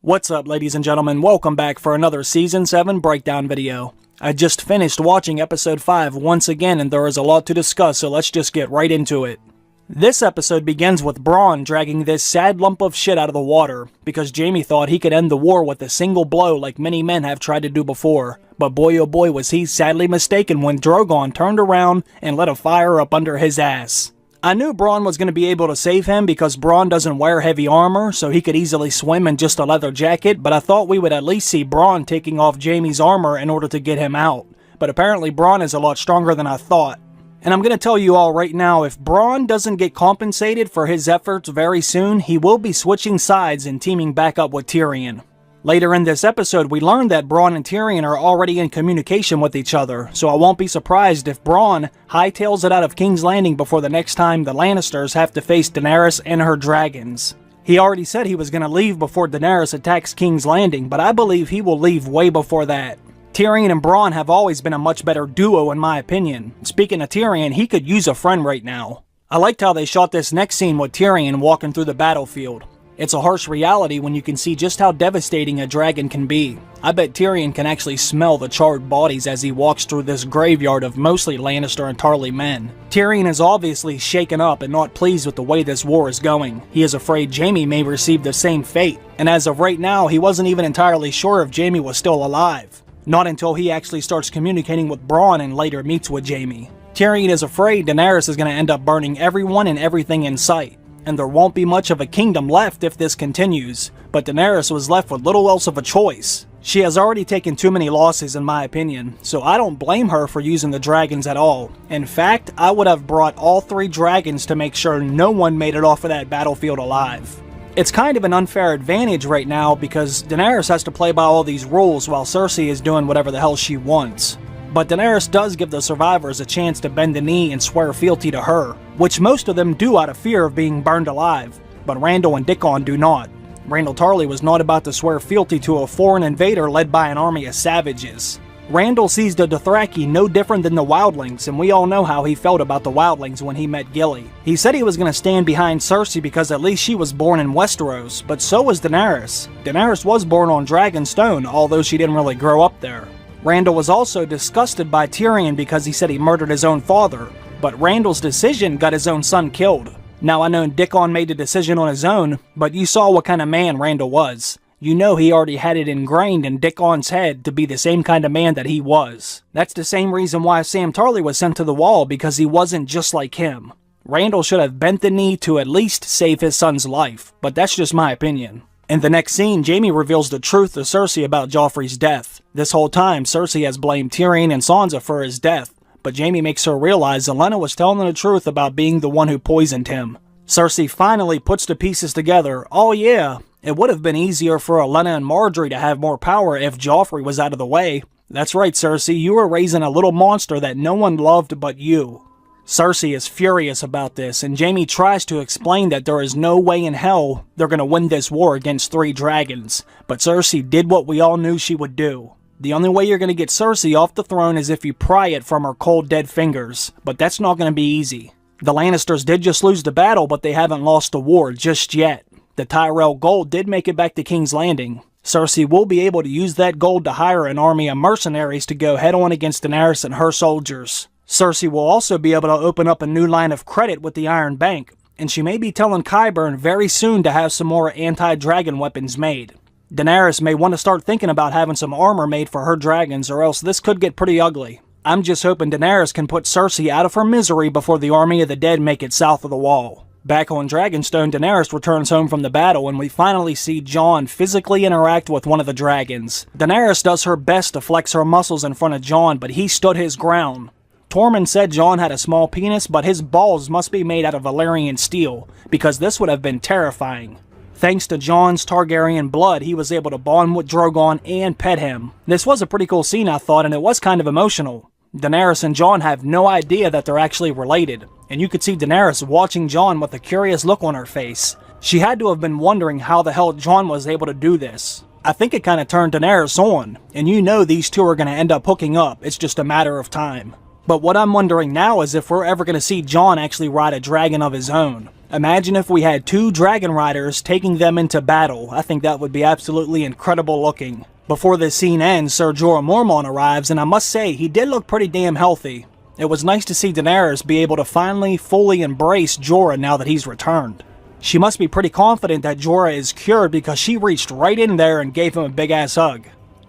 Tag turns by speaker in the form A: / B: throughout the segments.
A: What's up, ladies and gentlemen? Welcome back for another Season 7 breakdown video. I just finished watching Episode 5 once again and there is a lot to discuss, so let's just get right into it. This episode begins with Bronn dragging this sad lump of shit out of the water, because Jaime thought he could end the war with a single blow like many men have tried to do before. But boy oh boy was he sadly mistaken when Drogon turned around and lit a fire up under his ass. I knew Bronn was going to be able to save him because Bronn doesn't wear heavy armor, so he could easily swim in just a leather jacket, but I thought we would at least see Bronn taking off Jaime's armor in order to get him out. But apparently Bronn is a lot stronger than I thought. And I'm going to tell you all right now, if Bronn doesn't get compensated for his efforts very soon, he will be switching sides and teaming back up with Tyrion. Later in this episode, we learned that Bronn and Tyrion are already in communication with each other, so I won't be surprised if Bronn hightails it out of King's Landing before the next time the Lannisters have to face Daenerys and her dragons. He already said he was going to leave before Daenerys attacks King's Landing, but I believe he will leave way before that. Tyrion and Bronn have always been a much better duo in my opinion. Speaking of Tyrion, he could use a friend right now. I liked how they shot this next scene with Tyrion walking through the battlefield. It's a harsh reality when you can see just how devastating a dragon can be. I bet Tyrion can actually smell the charred bodies as he walks through this graveyard of mostly Lannister and Tarly men. Tyrion is obviously shaken up and not pleased with the way this war is going. He is afraid Jaime may receive the same fate, and as of right now, he wasn't even entirely sure if Jaime was still alive. Not until he actually starts communicating with Bronn and later meets with Jaime. Tyrion is afraid Daenerys is going to end up burning everyone and everything in sight, and there won't be much of a kingdom left if this continues, but Daenerys was left with little else of a choice. She has already taken too many losses in my opinion, so I don't blame her for using the dragons at all. In fact, I would have brought all 3 dragons to make sure no one made it off of that battlefield alive. It's kind of an unfair advantage right now because Daenerys has to play by all these rules while Cersei is doing whatever the hell she wants. But Daenerys does give the survivors a chance to bend the knee and swear fealty to her, which most of them do out of fear of being burned alive, but Randyll and Dickon do not. Randyll Tarly was not about to swear fealty to a foreign invader led by an army of savages. Randyll sees the Dothraki no different than the Wildlings, and we all know how he felt about the Wildlings when he met Gilly. He said he was going to stand behind Cersei because at least she was born in Westeros, but so was Daenerys. Daenerys was born on Dragonstone, although she didn't really grow up there. Randyll was also disgusted by Tyrion because he said he murdered his own father, but Randyll's decision got his own son killed. Now I know Dickon made the decision on his own, but you saw what kind of man Randyll was. You know he already had it ingrained in Dickon's head to be the same kind of man that he was. That's the same reason why Sam Tarly was sent to the wall, because he wasn't just like him. Randyll should have bent the knee to at least save his son's life, but that's just my opinion. In the next scene, Jaime reveals the truth to Cersei about Joffrey's death. This whole time, Cersei has blamed Tyrion and Sansa for his death, but Jaime makes her realize Lyanna was telling the truth about being the one who poisoned him. Cersei finally puts the pieces together. Oh yeah, it would have been easier for Lyanna and Marjorie to have more power if Joffrey was out of the way. That's right, Cersei, you were raising a little monster that no one loved but you. Cersei is furious about this, and Jaime tries to explain that there is no way in hell they're going to win this war against 3 dragons, but Cersei did what we all knew she would do. The only way you're going to get Cersei off the throne is if you pry it from her cold dead fingers, but that's not going to be easy. The Lannisters did just lose the battle, but they haven't lost the war just yet. The Tyrell gold did make it back to King's Landing. Cersei will be able to use that gold to hire an army of mercenaries to go head-on against Daenerys and her soldiers. Cersei will also be able to open up a new line of credit with the Iron Bank, and she may be telling Qyburn very soon to have some more anti-dragon weapons made. Daenerys may want to start thinking about having some armor made for her dragons, or else this could get pretty ugly. I'm just hoping Daenerys can put Cersei out of her misery before the army of the dead make it south of the wall. Back on Dragonstone, Daenerys returns home from the battle and we finally see Jon physically interact with one of the dragons. Daenerys does her best to flex her muscles in front of Jon, but he stood his ground. Tormund said Jon had a small penis, but his balls must be made out of Valyrian steel, because this would have been terrifying. Thanks to Jon's Targaryen blood, he was able to bond with Drogon and pet him. This was a pretty cool scene, I thought, and it was kind of emotional. Daenerys and Jon have no idea that they're actually related, and you could see Daenerys watching Jon with a curious look on her face. She had to have been wondering how the hell Jon was able to do this. I think it kind of turned Daenerys on, and you know these two are going to end up hooking up, it's just a matter of time. But what I'm wondering now is if we're ever going to see Jon actually ride a dragon of his own. Imagine if we had 2 dragon riders taking them into battle. I think that would be absolutely incredible looking. Before this scene ends, Sir Jorah Mormont arrives, and I must say, he did look pretty damn healthy. It was nice to see Daenerys be able to finally fully embrace Jorah now that he's returned. She must be pretty confident that Jorah is cured because she reached right in there and gave him a big ass hug.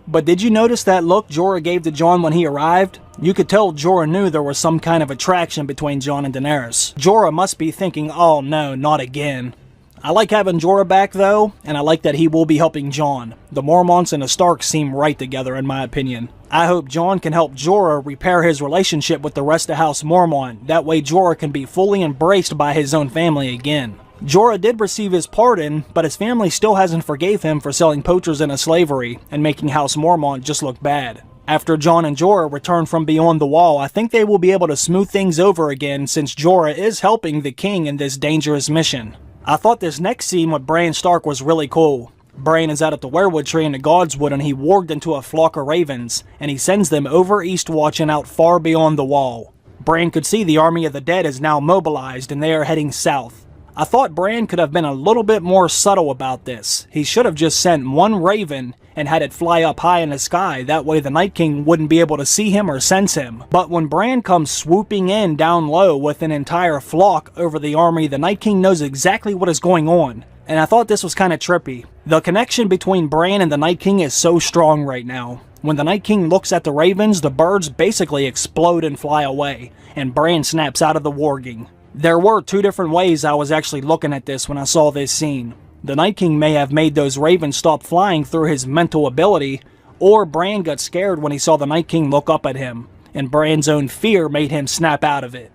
A: But did you notice that look Jorah gave to Jon when he arrived? You could tell Jorah knew there was some kind of attraction between Jon and Daenerys. Jorah must be thinking, oh no, not again. I like having Jorah back though, and I like that he will be helping Jon. The Mormonts and the Starks seem right together in my opinion. I hope Jon can help Jorah repair his relationship with the rest of House Mormont. That way Jorah can be fully embraced by his own family again. Jorah did receive his pardon, but his family still hasn't forgave him for selling poachers into slavery and making House Mormont just look bad. After Jon and Jorah return from beyond the wall, I think they will be able to smooth things over again since Jorah is helping the king in this dangerous mission. I thought this next scene with Bran Stark was really cool. Bran is out at the weirwood tree in the Godswood and he warged into a flock of ravens, and he sends them over Eastwatch and out far beyond the wall. Bran could see the army of the dead is now mobilized and they are heading south. I thought Bran could have been a little bit more subtle about this. He should have just sent one raven and had it fly up high in the sky, that way the Night King wouldn't be able to see him or sense him. But when Bran comes swooping in down low with an entire flock over the army, the Night King knows exactly what is going on. And I thought this was kind of trippy. The connection between Bran and the Night King is so strong right now. When the Night King looks at the ravens, the birds basically explode and fly away, and Bran snaps out of the warging. There were 2 different ways I was actually looking at this when I saw this scene. The Night King may have made those ravens stop flying through his mental ability, or Bran got scared when he saw the Night King look up at him, and Bran's own fear made him snap out of it.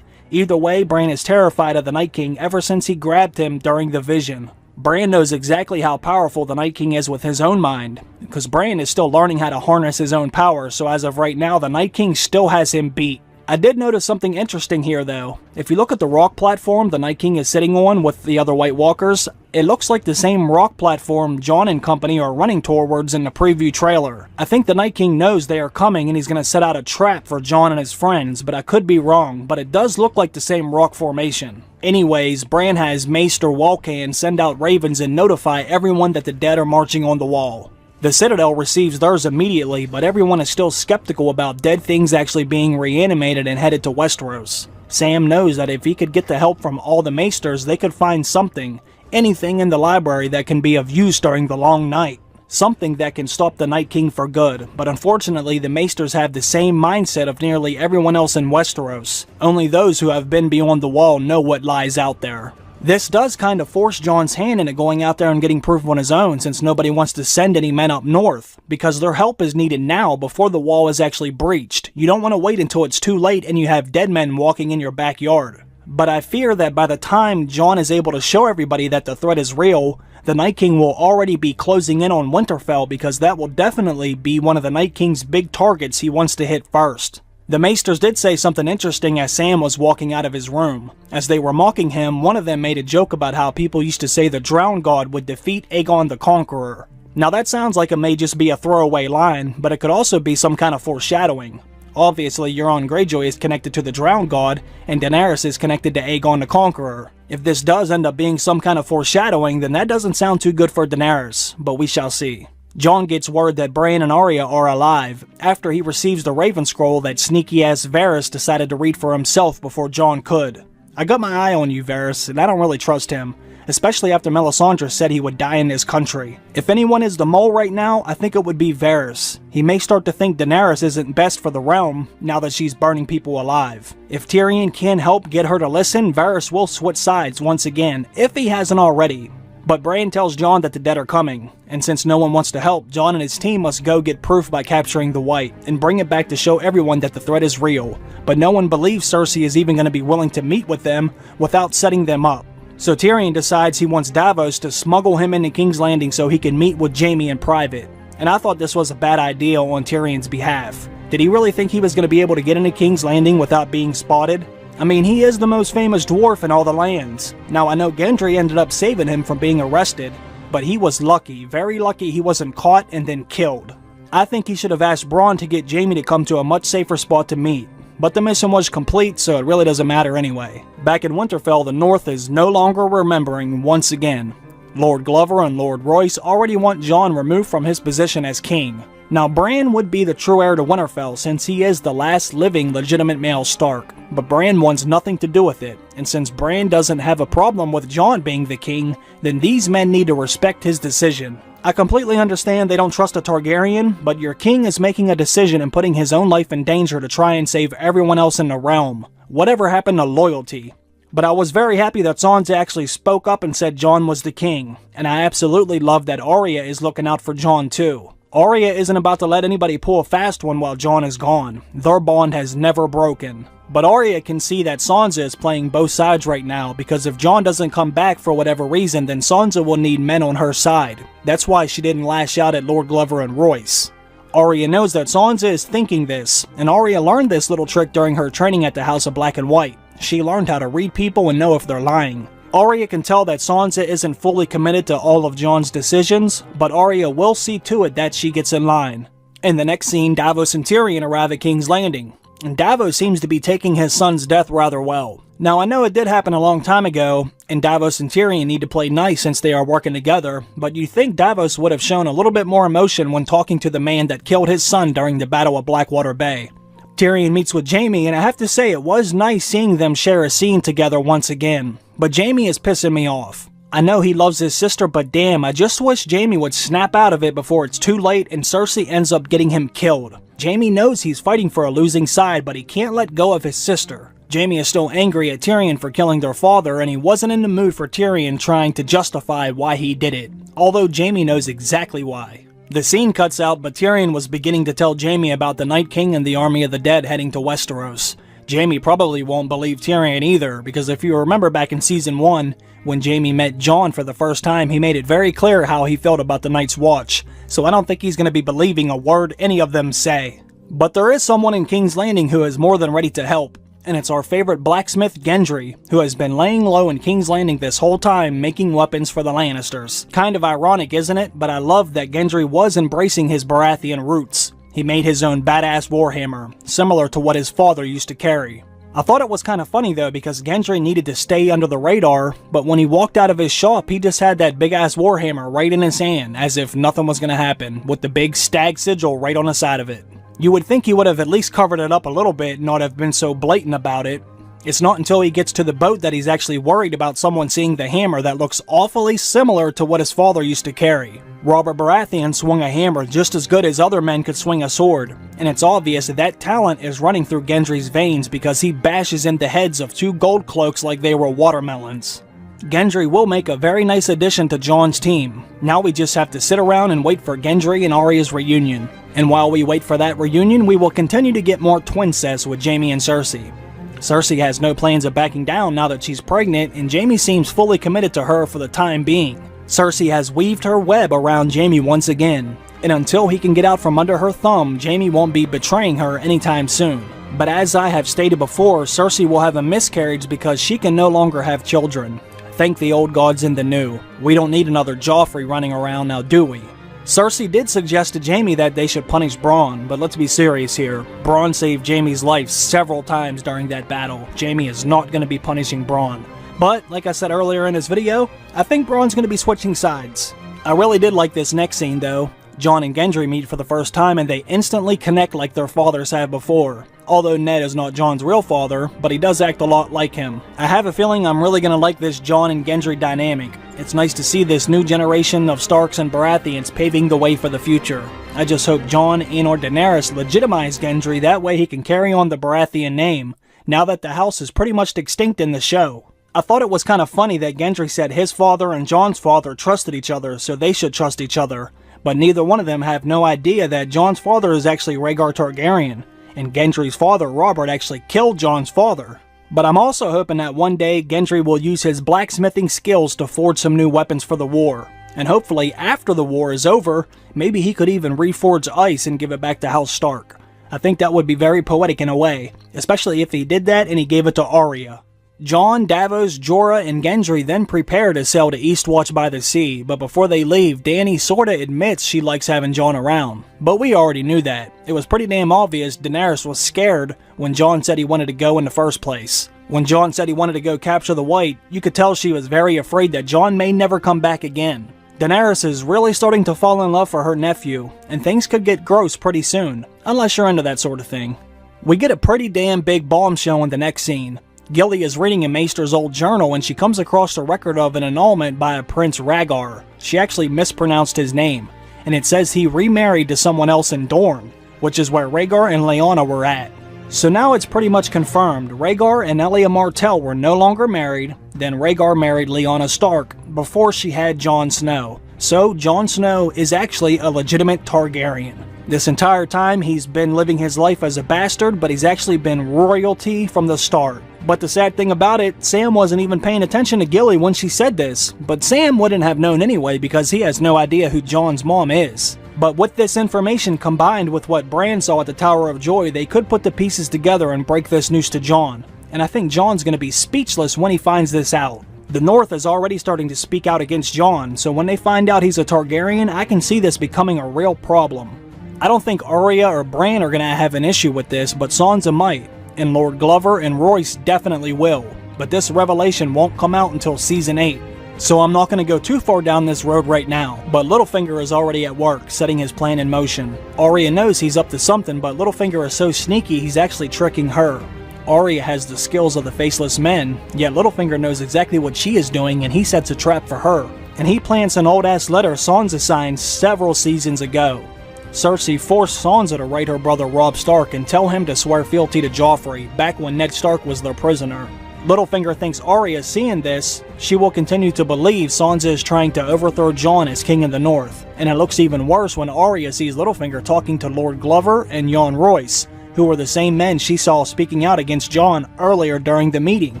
A: Either way, Bran is terrified of the Night King ever since he grabbed him during the vision. Bran knows exactly how powerful the Night King is with his own mind, because Bran is still learning how to harness his own power, so as of right now, the Night King still has him beat. I did notice something interesting here though. If you look at the rock platform the Night King is sitting on with the other White Walkers, it looks like the same rock platform Jon and company are running towards in the preview trailer. I think the Night King knows they are coming and he's going to set out a trap for Jon and his friends, but I could be wrong, but it does look like the same rock formation. Anyways, Bran has Maester Walcan send out ravens and notify everyone that the dead are marching on the wall. The Citadel receives theirs immediately, but everyone is still skeptical about dead things actually being reanimated and headed to Westeros. Sam knows that if he could get the help from all the Maesters, they could find something, anything in the library that can be of use during the long night. Something that can stop the Night King for good, but unfortunately the Maesters have the same mindset of nearly everyone else in Westeros. Only those who have been beyond the wall know what lies out there. This does kind of force Jon's hand into going out there and getting proof on his own, since nobody wants to send any men up north, because their help is needed now before the wall is actually breached. You don't want to wait until it's too late and you have dead men walking in your backyard. But I fear that by the time Jon is able to show everybody that the threat is real, the Night King will already be closing in on Winterfell, because that will definitely be one of the Night King's big targets he wants to hit first. The Maesters did say something interesting as Sam was walking out of his room. As they were mocking him, one of them made a joke about how people used to say the Drowned God would defeat Aegon the Conqueror. Now that sounds like it may just be a throwaway line, but it could also be some kind of foreshadowing. Obviously, Euron Greyjoy is connected to the Drowned God, and Daenerys is connected to Aegon the Conqueror. If this does end up being some kind of foreshadowing, then that doesn't sound too good for Daenerys, but we shall see. Jon gets word that Bran and Arya are alive, after he receives the Raven Scroll that sneaky-ass Varys decided to read for himself before Jon could. I got my eye on you, Varys, and I don't really trust him, especially after Melisandre said he would die in this country. If anyone is the mole right now, I think it would be Varys. He may start to think Daenerys isn't best for the realm, now that she's burning people alive. If Tyrion can help get her to listen, Varys will switch sides once again, if he hasn't already. But Bran tells Jon that the dead are coming, and since no one wants to help, Jon and his team must go get proof by capturing the Wight, and bring it back to show everyone that the threat is real. But no one believes Cersei is even going to be willing to meet with them without setting them up. So Tyrion decides he wants Davos to smuggle him into King's Landing so he can meet with Jaime in private. And I thought this was a bad idea on Tyrion's behalf. Did he really think he was going to be able to get into King's Landing without being spotted? I mean, he is the most famous dwarf in all the lands. Now, I know Gendry ended up saving him from being arrested, but he was lucky, very lucky he wasn't caught and then killed. I think he should have asked Bronn to get Jaime to come to a much safer spot to meet. but the mission was complete, so it really doesn't matter anyway. Back in Winterfell, the North is no longer remembering once again. Lord Glover and Lord Royce already want Jon removed from his position as king. Now, Bran would be the true heir to Winterfell since he is the last living legitimate male Stark, but Bran wants nothing to do with it, and since Bran doesn't have a problem with Jon being the king, then these men need to respect his decision. I completely understand they don't trust a Targaryen, but your king is making a decision and putting his own life in danger to try and save everyone else in the realm. Whatever happened to loyalty? But I was very happy that Sansa actually spoke up and said Jon was the king, and I absolutely love that Arya is looking out for Jon too. Arya isn't about to let anybody pull a fast one while Jon is gone. Their bond has never broken. But Arya can see that Sansa is playing both sides right now, because if Jon doesn't come back for whatever reason, then Sansa will need men on her side. That's why she didn't lash out at Lord Glover and Royce. Arya knows that Sansa is thinking this, and Arya learned this little trick during her training at the House of Black and White. She learned how to read people and know if they're lying. Arya can tell that Sansa isn't fully committed to all of Jon's decisions, but Arya will see to it that she gets in line. In the next scene, Davos and Tyrion arrive at King's Landing, and Davos seems to be taking his son's death rather well. Now, I know it did happen a long time ago, and Davos and Tyrion need to play nice since they are working together, but you'd think Davos would have shown a little bit more emotion when talking to the man that killed his son during the Battle of Blackwater Bay. Tyrion meets with Jaime, and I have to say it was nice seeing them share a scene together once again. But Jaime is pissing me off. I know he loves his sister, but damn, I just wish Jaime would snap out of it before it's too late and Cersei ends up getting him killed. Jaime knows he's fighting for a losing side, but he can't let go of his sister. Jaime is still angry at Tyrion for killing their father, and he wasn't in the mood for Tyrion trying to justify why he did it, although Jaime knows exactly why. The scene cuts out, but Tyrion was beginning to tell Jaime about the Night King and the army of the dead heading to Westeros. Jaime probably won't believe Tyrion either, because if you remember back in Season 1, when Jaime met Jon for the first time, he made it very clear how he felt about the Night's Watch, so I don't think he's going to be believing a word any of them say. But there is someone in King's Landing who is more than ready to help, and it's our favorite blacksmith Gendry, who has been laying low in King's Landing this whole time making weapons for the Lannisters. Kind of ironic, isn't it? But I love that Gendry was embracing his Baratheon roots. He made his own badass warhammer, similar to what his father used to carry. I thought it was kind of funny though, because Gendry needed to stay under the radar, but when he walked out of his shop, he just had that big ass warhammer right in his hand, as if nothing was gonna happen, with the big stag sigil right on the side of it. You would think he would have at least covered it up a little bit and not have been so blatant about it. It's not until he gets to the boat that he's actually worried about someone seeing the hammer that looks awfully similar to what his father used to carry. Robert Baratheon swung a hammer just as good as other men could swing a sword, and it's obvious that talent is running through Gendry's veins because he bashes into heads of two gold cloaks like they were watermelons. Gendry will make a very nice addition to Jon's team. Now we just have to sit around and wait for Gendry and Arya's reunion. And while we wait for that reunion, we will continue to get more twincest with Jaime and Cersei. Cersei has no plans of backing down now that she's pregnant, and Jaime seems fully committed to her for the time being. Cersei has weaved her web around Jaime once again, and until he can get out from under her thumb, Jaime won't be betraying her anytime soon. But as I have stated before, Cersei will have a miscarriage because she can no longer have children. Thank the old gods and the new. We don't need another Joffrey running around now, do we? Cersei did suggest to Jaime that they should punish Bronn, but let's be serious here. Bronn saved Jaime's life several times during that battle. Jaime is not going to be punishing Bronn. But, like I said earlier in this video, I think Bronn's going to be switching sides. I really did like this next scene though. Jon and Gendry meet for the first time and they instantly connect like their fathers have before. Although Ned is not Jon's real father, but he does act a lot like him. I have a feeling I'm really going to like this Jon and Gendry dynamic. It's nice to see this new generation of Starks and Baratheons paving the way for the future. I just hope Jon and or Daenerys legitimize Gendry, that way he can carry on the Baratheon name, now that the house is pretty much extinct in the show. I thought it was kind of funny that Gendry said his father and Jon's father trusted each other, so they should trust each other. But neither one of them have no idea that Jon's father is actually Rhaegar Targaryen, and Gendry's father, Robert, actually killed Jon's father. But I'm also hoping that one day Gendry will use his blacksmithing skills to forge some new weapons for the war. And hopefully after the war is over, maybe he could even reforge ice and give it back to House Stark. I think that would be very poetic in a way, especially if he did that and he gave it to Arya. Jon, Davos, Jorah, and Gendry then prepare to sail to Eastwatch by the sea, but before they leave, Dany sorta admits she likes having Jon around. But we already knew that. It was pretty damn obvious Daenerys was scared when Jon said he wanted to go in the first place. When Jon said he wanted to go capture the Wight, you could tell she was very afraid that Jon may never come back again. Daenerys is really starting to fall in love for her nephew, and things could get gross pretty soon, unless you're into that sort of thing. We get a pretty damn big bombshell in the next scene. Gilly is reading a maester's old journal and she comes across a record of an annulment by a Prince Rhaegar. She actually mispronounced his name, and it says he remarried to someone else in Dorne, which is where Rhaegar and Lyanna were at. So now it's pretty much confirmed, Rhaegar and Elia Martell were no longer married, then Rhaegar married Lyanna Stark before she had Jon Snow. So Jon Snow is actually a legitimate Targaryen. This entire time he's been living his life as a bastard, but he's actually been royalty from the start. But the sad thing about it, Sam wasn't even paying attention to Gilly when she said this, but Sam wouldn't have known anyway because he has no idea who Jon's mom is. But with this information combined with what Bran saw at the Tower of Joy, they could put the pieces together and break this news to Jon. And I think Jon's going to be speechless when he finds this out. The North is already starting to speak out against Jon, so when they find out he's a Targaryen, I can see this becoming a real problem. I don't think Arya or Bran are going to have an issue with this, but Sansa might, and Lord Glover and Royce definitely will. But this revelation won't come out until Season 8. So I'm not going to go too far down this road right now, but Littlefinger is already at work, setting his plan in motion. Arya knows he's up to something, but Littlefinger is so sneaky he's actually tricking her. Arya has the skills of the Faceless Men, yet Littlefinger knows exactly what she is doing and he sets a trap for her. And he plants an old-ass letter Sansa signed several seasons ago. Cersei forced Sansa to write her brother Robb Stark and tell him to swear fealty to Joffrey, back when Ned Stark was their prisoner. Littlefinger thinks Arya, seeing this, she will continue to believe Sansa is trying to overthrow Jon as King of the North. And it looks even worse when Arya sees Littlefinger talking to Lord Glover and Jon Royce, who were the same men she saw speaking out against Jon earlier during the meeting.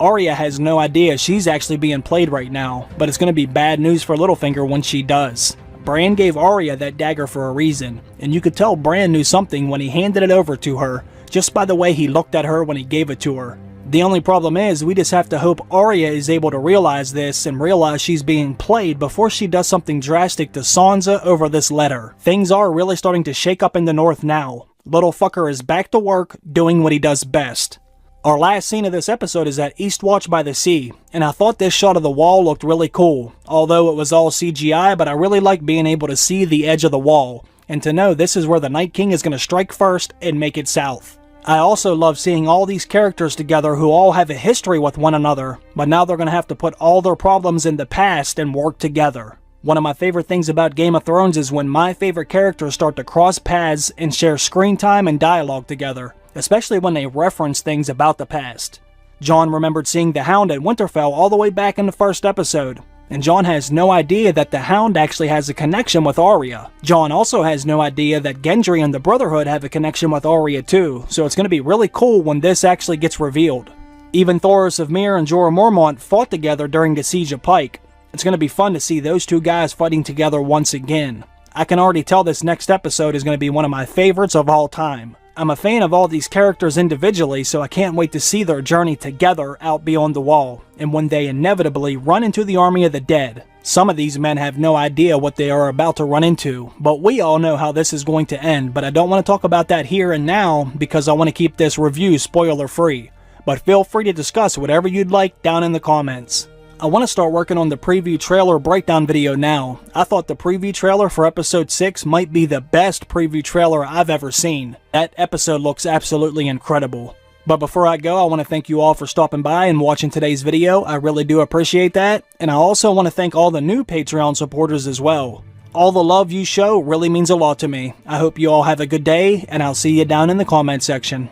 A: Arya has no idea she's actually being played right now, but it's going to be bad news for Littlefinger when she does. Bran gave Arya that dagger for a reason, and you could tell Bran knew something when he handed it over to her, just by the way he looked at her when he gave it to her. The only problem is, we just have to hope Arya is able to realize this and realize she's being played before she does something drastic to Sansa over this letter. Things are really starting to shake up in the North now. Littlefucker is back to work, doing what he does best. Our last scene of this episode is at Eastwatch by the sea, and I thought this shot of the wall looked really cool. Although it was all CGI, but I really like being able to see the edge of the wall, and to know this is where the Night King is going to strike first and make it south. I also love seeing all these characters together who all have a history with one another, but now they're going to have to put all their problems in the past and work together. One of my favorite things about Game of Thrones is when my favorite characters start to cross paths and share screen time and dialogue together, especially when they reference things about the past. Jon remembered seeing the Hound at Winterfell all the way back in the first episode, and Jon has no idea that the Hound actually has a connection with Arya. Jon also has no idea that Gendry and the Brotherhood have a connection with Arya too, so it's going to be really cool when this actually gets revealed. Even Thoros of Myr and Jorah Mormont fought together during the Siege of Pike. It's going to be fun to see those two guys fighting together once again. I can already tell this next episode is going to be one of my favorites of all time. I'm a fan of all these characters individually, so I can't wait to see their journey together out beyond the wall, and when they inevitably run into the army of the dead. Some of these men have no idea what they are about to run into, but we all know how this is going to end, but I don't want to talk about that here and now because I want to keep this review spoiler free. But feel free to discuss whatever you'd like down in the comments. I want to start working on the preview trailer breakdown video now. I thought the preview trailer for episode 6 might be the best preview trailer I've ever seen. That episode looks absolutely incredible. But before I go, I want to thank you all for stopping by and watching today's video. I really do appreciate that. And I also want to thank all the new Patreon supporters as well. All the love you show really means a lot to me. I hope you all have a good day, and I'll see you down in the comment section.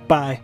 A: Bye.